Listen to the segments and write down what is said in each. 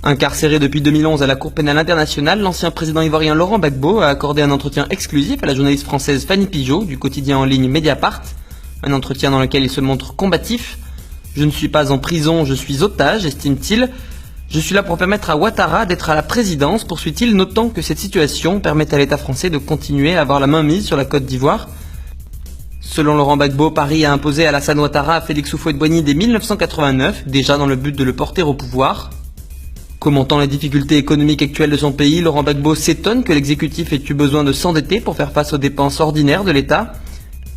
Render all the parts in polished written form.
Incarcéré depuis 2011 à la Cour pénale internationale, l'ancien président ivoirien Laurent Gbagbo a accordé un entretien exclusif à la journaliste française Fanny Pigeaud du quotidien en ligne Mediapart. Un entretien dans lequel il se montre combatif. « Je ne suis pas en prison, je suis otage », estime-t-il. « Je suis là pour permettre à Ouattara d'être à la présidence », poursuit-il, notant que cette situation permet à l'État français de continuer à avoir la main mise sur la Côte d'Ivoire. Selon Laurent Gbagbo, Paris a imposé Alassane Ouattara à Félix Houphouët-Boigny dès 1989, déjà dans le but de le porter au pouvoir. Commentant les difficultés économiques actuelles de son pays, Laurent Gbagbo s'étonne que l'exécutif ait eu besoin de s'endetter pour faire face aux dépenses ordinaires de l'État.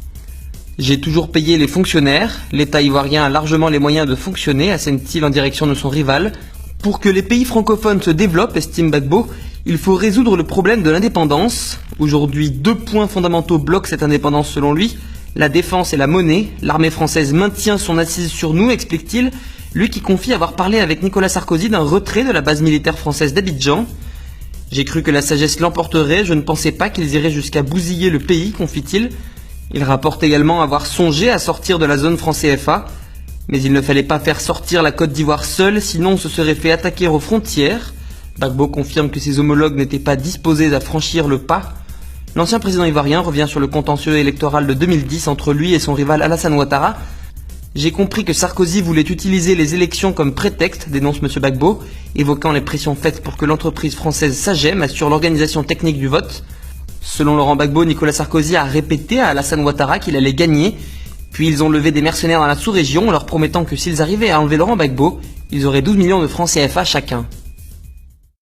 « J'ai toujours payé les fonctionnaires. L'État ivoirien a largement les moyens de fonctionner, assène-t-il en direction de son rival. Pour que les pays francophones se développent, estime Gbagbo, il faut résoudre le problème de l'indépendance. Aujourd'hui, 2 points fondamentaux bloquent cette indépendance selon lui. La défense et la monnaie. L'armée française maintient son assise sur nous, explique-t-il. Lui qui confie avoir parlé avec Nicolas Sarkozy d'un retrait de la base militaire française d'Abidjan. « J'ai cru que la sagesse l'emporterait, je ne pensais pas qu'ils iraient jusqu'à bousiller le pays, confie-t-il. Il rapporte également avoir songé à sortir de la zone franc CFA. Mais il ne fallait pas faire sortir la Côte d'Ivoire seule, sinon on se serait fait attaquer aux frontières. Gbagbo confirme que ses homologues n'étaient pas disposés à franchir le pas. L'ancien président ivoirien revient sur le contentieux électoral de 2010 entre lui et son rival Alassane Ouattara. « J'ai compris que Sarkozy voulait utiliser les élections comme prétexte », dénonce M. Gbagbo, évoquant les pressions faites pour que l'entreprise française Sagem assure l'organisation technique du vote. Selon Laurent Gbagbo, Nicolas Sarkozy a répété à Alassane Ouattara qu'il allait gagner, puis ils ont levé des mercenaires dans la sous-région en leur promettant que s'ils arrivaient à enlever Laurent Gbagbo, ils auraient 12 millions de francs CFA chacun.